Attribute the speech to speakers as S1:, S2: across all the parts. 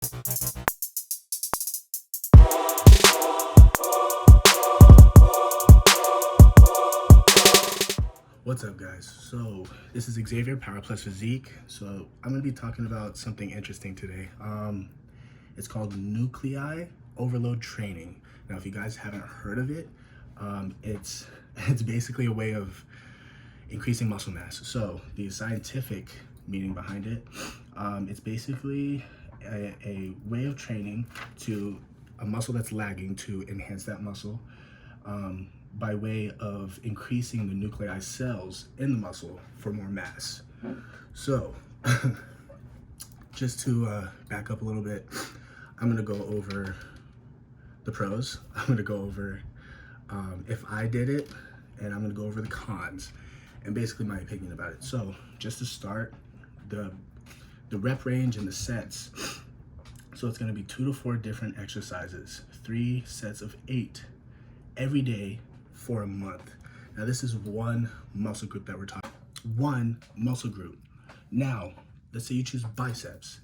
S1: What's up, guys? So this is Xavier, Power Plus Physique. So I'm going to be talking about something interesting today. It's called Nuclei Overload Training. Now, if you guys haven't heard of it, it's basically a way of increasing muscle mass. So the scientific meaning behind it, it's basically a way of training to a muscle that's lagging to enhance that muscle. By way of increasing the nuclei cells in the muscle for more mass. So, just to back up a little bit, I'm gonna go over the pros. I'm gonna go over if I did it, and I'm gonna go over the cons, and basically my opinion about it. So, just to start, the rep range and the sets. So it's gonna be 2 to 4 different exercises, 3 sets of 8 every day for a month. Now this is one muscle group that we're talking, one muscle group. Now, let's say you choose biceps.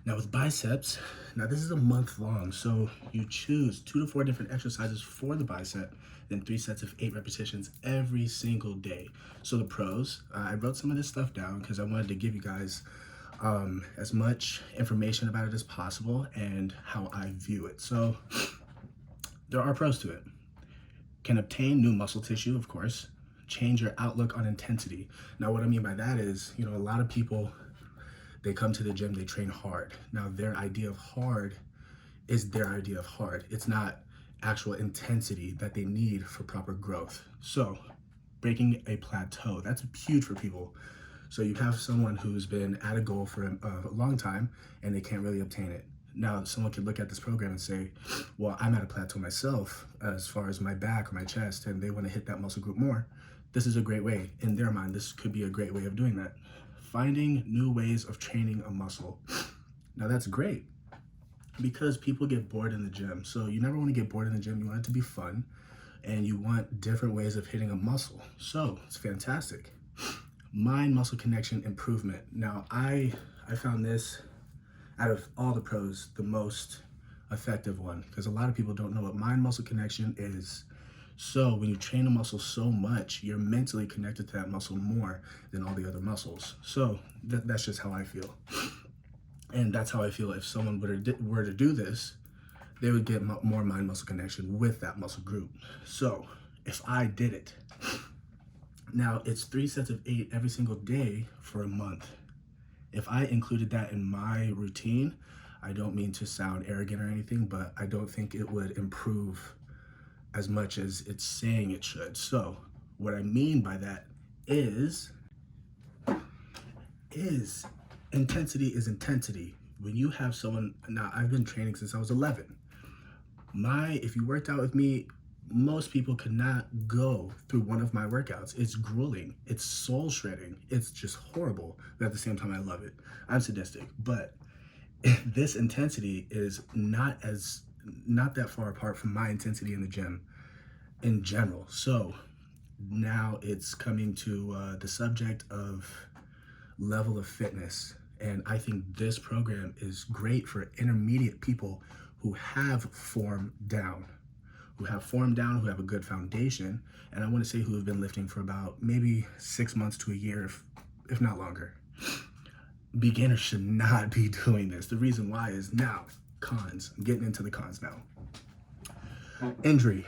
S1: Now with biceps, now this is a month long, so you choose 2 to 4 different exercises for the bicep, then 3 sets of 8 repetitions every single day. So the pros, I wrote some of this stuff down because I wanted to give you guys as much information about it as possible and how I view it. So there are pros to it. Can obtain new muscle tissue, of course, change your outlook on intensity. Now, what I mean by that is, a lot of people, they come to the gym, they train hard. Now, their idea of hard is their idea of hard. It's not actual intensity that they need for proper growth. So, breaking a plateau, that's huge for people. So you have someone who's been at a goal for a long time and they can't really obtain it. Now, someone could look at this program and say, well, I'm at a plateau myself as far as my back or my chest, and they want to hit that muscle group more. This is a great way. In their mind, this could be a great way of doing that. Finding new ways of training a muscle. Now, that's great because people get bored in the gym. So you never want to get bored in the gym. You want it to be fun, and you want different ways of hitting a muscle. So it's fantastic. Mind-muscle connection improvement. Now, I found this, out of all the pros, the most effective one, because a lot of people don't know what mind-muscle connection is. So when you train a muscle so much, you're mentally connected to that muscle more than all the other muscles. So that's just how I feel. And that's how I feel if someone were to do this, they would get more mind-muscle connection with that muscle group. So if I did it, now it's 3 sets of 8 every single day for a month. If I included that in my routine, I don't mean to sound arrogant or anything, but I don't think it would improve as much as it's saying it should. So what I mean by that is intensity is intensity. When you have someone, now I've been training since I was 11. If you worked out with me, most people could not go through one of my workouts. It's grueling, it's soul shredding, it's just horrible, but at the same time I love it. I'm sadistic, but this intensity is not that far apart from my intensity in the gym in general. So now it's coming to the subject of level of fitness, and I think this program is great for intermediate people who have form down, who have a good foundation, and I want to say who have been lifting for about maybe 6 months to a year, if not longer. Beginners should not be doing this. The reason why is now, cons. I'm getting into the cons now. Injury,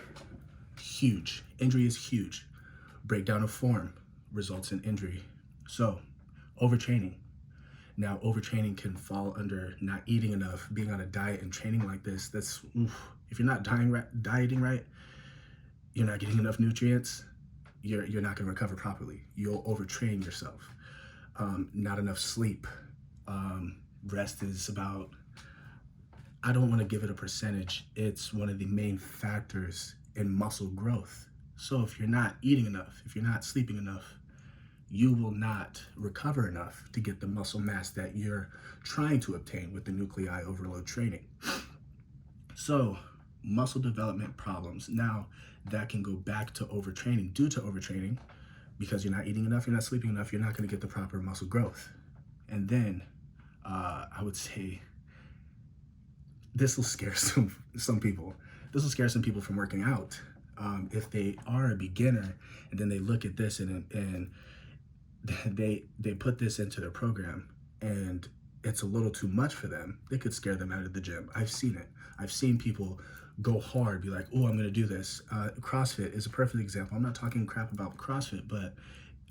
S1: huge. Injury is huge. Breakdown of form results in injury. So, overtraining. Now, overtraining can fall under not eating enough, being on a diet and training like this. That's, if you're not dieting right, you're not getting enough nutrients, you're not gonna recover properly. You'll overtrain yourself. Not enough sleep. Rest is about, I don't wanna give it a percentage, it's one of the main factors in muscle growth. So if you're not eating enough, if you're not sleeping enough, you will not recover enough to get the muscle mass that you're trying to obtain with the nuclei overload training. So muscle development problems. Now that can go back to overtraining. Due to overtraining, because you're not eating enough, you're not sleeping enough, you're not going to get the proper muscle growth. And then I would say this will scare some people. This will scare some people from working out. If they are a beginner and then they look at this and they put this into their program and it's a little too much for them, it could scare them out of the gym. I've seen it. I've seen people go hard, be like, oh, I'm going to do this. CrossFit is a perfect example. I'm not talking crap about CrossFit, but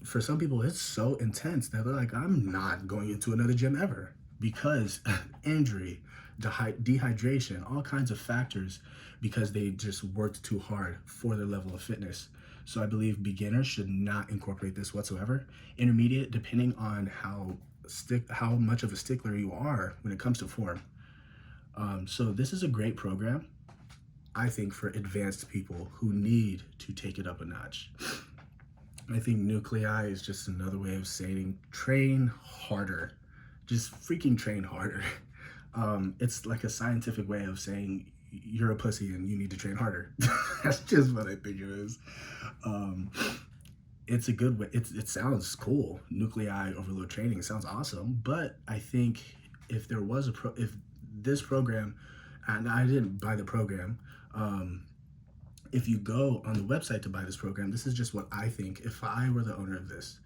S1: for some people, it's so intense that they're like, I'm not going into another gym ever, because injury, dehydration, all kinds of factors, because they just worked too hard for their level of fitness. So I believe beginners should not incorporate this whatsoever. Intermediate, depending on how much of a stickler you are when it comes to form. So this is a great program, I think, for advanced people who need to take it up a notch. I think Nuclei is just another way of saying train harder. Just freaking train harder. It's like a scientific way of saying you're a pussy and you need to train harder. That's just what I think it is. It's a good way. It sounds cool. Nuclei Overload Training sounds awesome. But I think if there was if this program, and I didn't buy the program, if you go on the website to buy this program, this is just what I think. If I were the owner of this,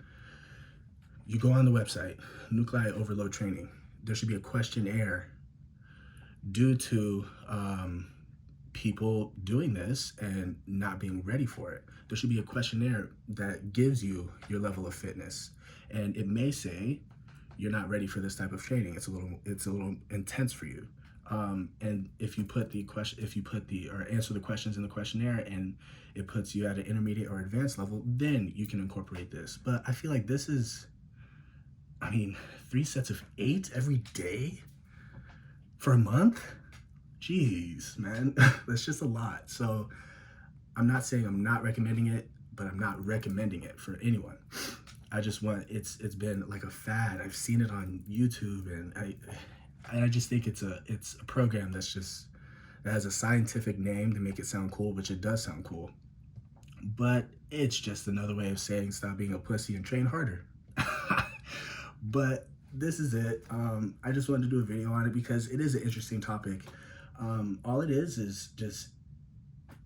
S1: you go on the website, Nuclei Overload Training. There should be a questionnaire due to people doing this and not being ready for it. There should be a questionnaire that gives you your level of fitness, and it may say you're not ready for this type of training. It's a little intense for you. And if you put or answer the questions in the questionnaire and it puts you at an intermediate or advanced level, then you can incorporate this. But I feel like this is, 3 sets of 8 every day for a month? Jeez, man, that's just a lot. So I'm not saying I'm not recommending it, but I'm not recommending it for anyone. I just it's been like a fad. I've seen it on YouTube, and I just think it's a program that has a scientific name to make it sound cool, which it does sound cool. But it's just another way of saying stop being a pussy and train harder. But this is it. I just wanted to do a video on it because it is an interesting topic. All it is just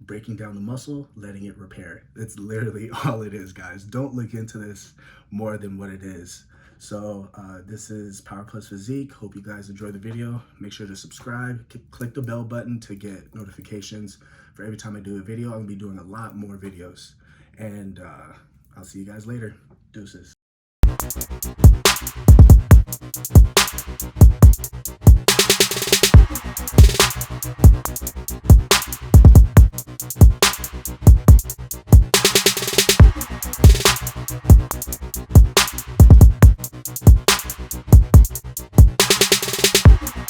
S1: breaking down the muscle, letting it repair. That's literally all it is, guys. Don't look into this more than what it is. So this is Power Plus Physique. Hope you guys enjoy the video. Make sure to subscribe, click the bell button to get notifications for every time I do a video. I'm gonna be doing a lot more videos, and I'll see you guys later. Deuces.